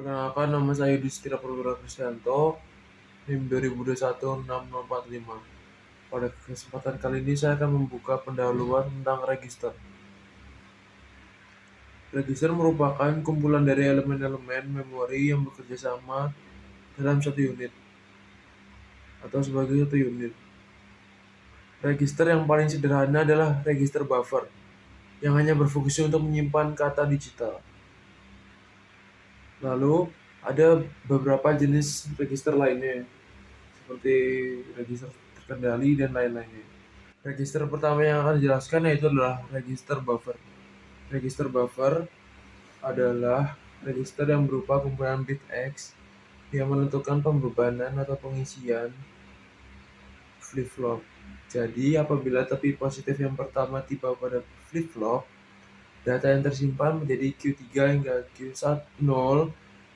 Perkenalkan, nama saya Yudhistira Perwira Krisyanto, NIM 2021-6045. Pada kesempatan kali ini saya akan membuka pendahuluan tentang register. Register merupakan kumpulan dari elemen-elemen memori yang bekerja sama dalam satu unit atau sebagai satu unit. Register yang paling sederhana adalah register buffer, yang hanya berfungsi untuk menyimpan kata digital. Lalu, ada beberapa jenis register lainnya, seperti register terkendali dan lain-lainnya. Register pertama yang akan dijelaskan yaitu adalah register buffer. Register buffer adalah register yang berupa kumpulan bit X yang menentukan pembebanan atau pengisian flip-flop. Jadi, apabila tepi positif yang pertama tiba pada flip-flop, data yang tersimpan menjadi Q3 hingga Q10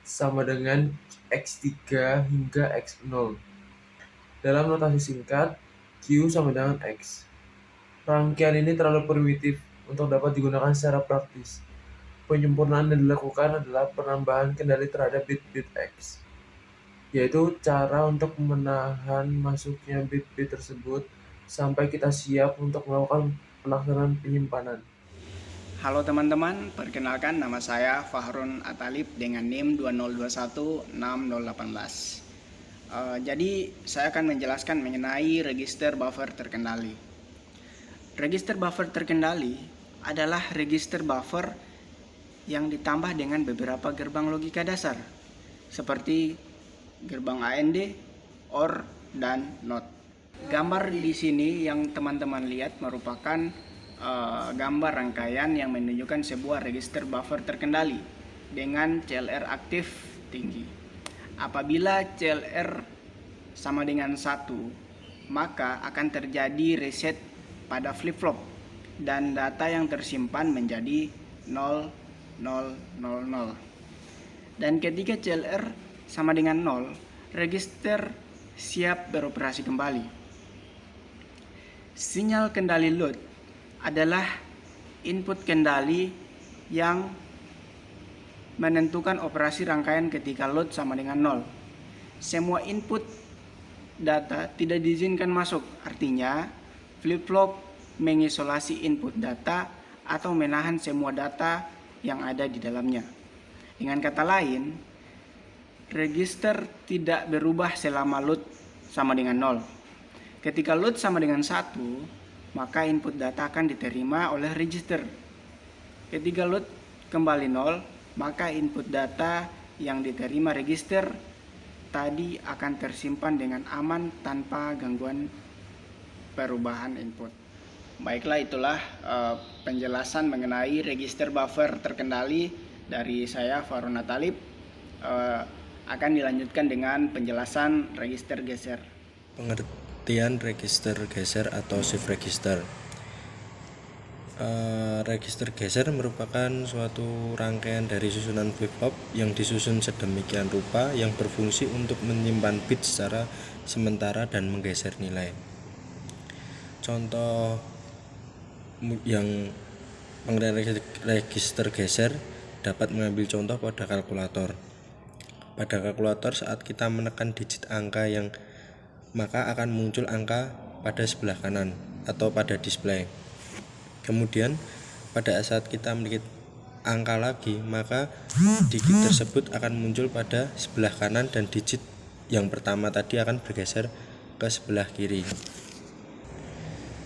sama dengan X3 hingga X0. Dalam notasi singkat, Q sama dengan X. Rangkaian ini terlalu primitif untuk dapat digunakan secara praktis. Penyempurnaan yang dilakukan adalah penambahan kendali terhadap bit-bit X, yaitu cara untuk menahan masuknya bit-bit tersebut sampai kita siap untuk melakukan pelaksanaan penyimpanan. Halo teman-teman, perkenalkan nama saya Fahrun Atalib dengan NIM 2021-6018. Jadi saya akan menjelaskan mengenai register buffer terkendali. Register buffer terkendali adalah register buffer yang ditambah dengan beberapa gerbang logika dasar seperti gerbang AND, OR, dan NOT. Gambar di sini yang teman-teman lihat merupakan gambar rangkaian yang menunjukkan sebuah register buffer terkendali dengan CLR aktif tinggi. Apabila CLR sama dengan 1, maka akan terjadi reset pada flip-flop dan data yang tersimpan menjadi 0, 0, 0, 0. Dan ketika CLR sama dengan 0, register siap beroperasi kembali. Sinyal kendali load adalah input kendali yang menentukan operasi rangkaian ketika load sama dengan 0. Semua input data tidak diizinkan masuk, artinya flip-flop mengisolasi input data atau menahan semua data yang ada di dalamnya. Dengan kata lain, register tidak berubah selama load sama dengan 0. Ketika load sama dengan 1, maka input data akan diterima oleh register. Ketika load kembali 0, maka input data yang diterima register tadi akan tersimpan dengan aman tanpa gangguan perubahan input. Baiklah, itulah penjelasan mengenai register buffer terkendali dari saya Fahrun Atalib. Akan dilanjutkan dengan penjelasan register geser. Pengertian register geser atau shift register. Register geser merupakan suatu rangkaian dari susunan flip-flop yang disusun sedemikian rupa yang berfungsi untuk menyimpan bit secara sementara dan menggeser nilai. Contoh yang pengertian register geser dapat mengambil contoh pada kalkulator. Pada kalkulator, saat kita menekan digit angka yang maka akan muncul angka pada sebelah kanan atau pada display. Kemudian pada saat kita melihat angka lagi, maka digit tersebut akan muncul pada sebelah kanan dan digit yang pertama tadi akan bergeser ke sebelah kiri.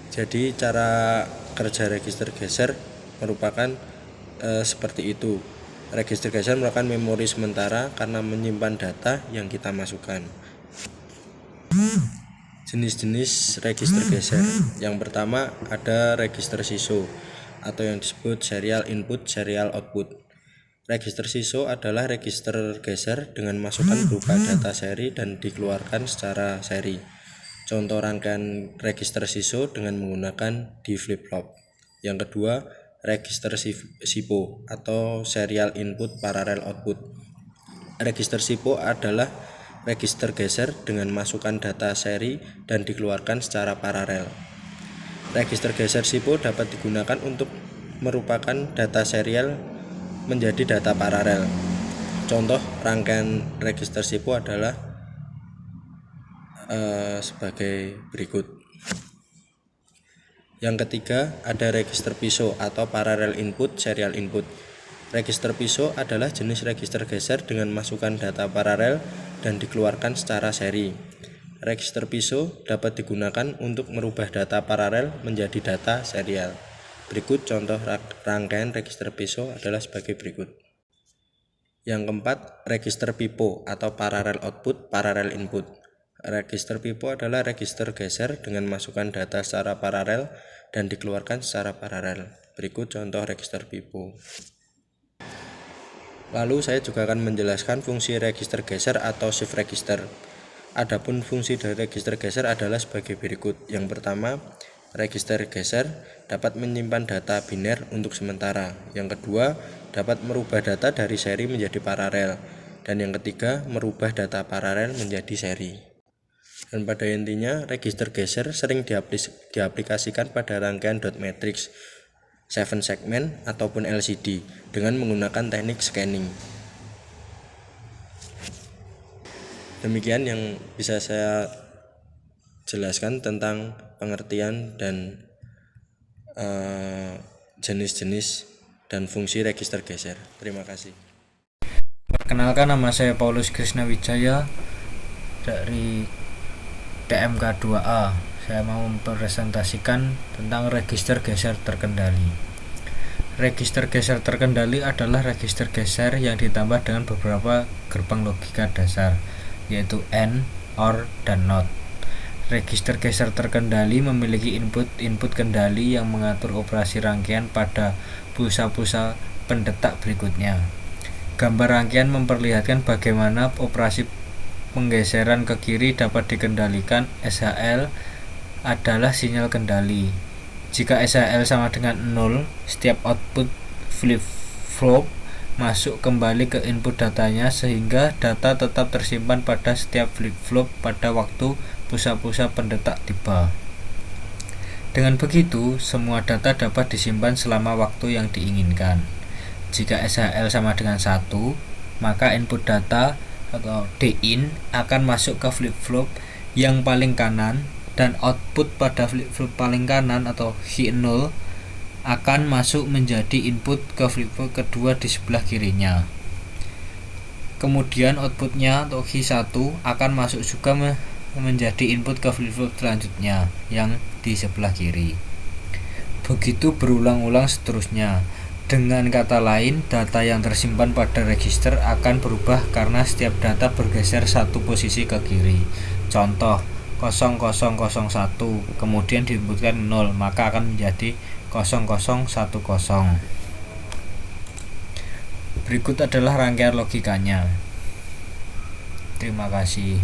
Jadi cara kerja register geser merupakan seperti itu. Register geser merupakan memori sementara karena menyimpan data yang kita masukkan. Jenis-jenis register geser. Yang pertama ada register SISO atau yang disebut serial input, serial output. Register SISO adalah register geser dengan masukan berupa data seri dan dikeluarkan secara seri. Contoh rangkaian register SISO dengan menggunakan D flip-flop. Yang kedua, register SIPO atau serial input parallel output. Register SIPO adalah register geser dengan masukan data seri dan dikeluarkan secara paralel. Register geser SIPO dapat digunakan untuk merupakan data serial menjadi data paralel. Contoh rangkaian register SIPO adalah sebagai berikut. Yang ketiga, ada register PISO atau parallel input serial input. Register PISO adalah jenis register geser dengan masukan data paralel dan dikeluarkan secara seri. Register PISO dapat digunakan untuk merubah data paralel menjadi data serial. Berikut contoh rangkaian register PISO adalah sebagai berikut. Yang keempat, register PIPO atau parallel output, parallel input. Register PIPO adalah register geser dengan masukan data secara paralel dan dikeluarkan secara paralel. Berikut contoh register PIPO. Lalu saya juga akan menjelaskan fungsi register geser atau shift register. Adapun fungsi dari register geser adalah sebagai berikut. Yang pertama, register geser dapat menyimpan data biner untuk sementara. Yang kedua, dapat merubah data dari seri menjadi paralel. Dan yang ketiga, merubah data paralel menjadi seri. Dan pada intinya, register geser sering diaplikasikan pada rangkaian dot matrix, 7 segmen ataupun LCD dengan menggunakan teknik scanning. Demikian yang bisa saya jelaskan tentang pengertian dan jenis-jenis dan fungsi register geser. Terima kasih. Perkenalkan, nama saya Paulus Krishna Wijaya dari TMK 2A. Saya mau mempresentasikan tentang register geser terkendali. Register geser terkendali adalah register geser yang ditambah dengan beberapa gerbang logika dasar, yaitu AND, OR, dan NOT. Register geser terkendali memiliki input kendali yang mengatur operasi rangkaian pada pulsa-pulsa pendetak berikutnya. Gambar rangkaian memperlihatkan bagaimana operasi penggeseran ke kiri dapat dikendalikan. SHL adalah sinyal kendali. Jika SHL sama dengan 0, setiap output flip-flop masuk kembali ke input datanya sehingga data tetap tersimpan pada setiap flip-flop pada waktu pulsa-pulsa pendetak tiba. Dengan begitu, semua data dapat disimpan selama waktu yang diinginkan. Jika SHL sama dengan 1, maka input data atau DIN akan masuk ke flip-flop yang paling kanan dan output pada flip-flop paling kanan atau H0 akan masuk menjadi input ke flip-flop kedua di sebelah kirinya. Kemudian outputnya atau H1 akan masuk juga menjadi input ke flip-flop selanjutnya yang di sebelah kiri. Begitu berulang-ulang seterusnya. Dengan kata lain, data yang tersimpan pada register akan berubah karena setiap data bergeser satu posisi ke kiri. Contoh 0001 kemudian diinputkan 0, maka akan menjadi 0010. Berikut adalah rangkaian logikanya. Terima kasih.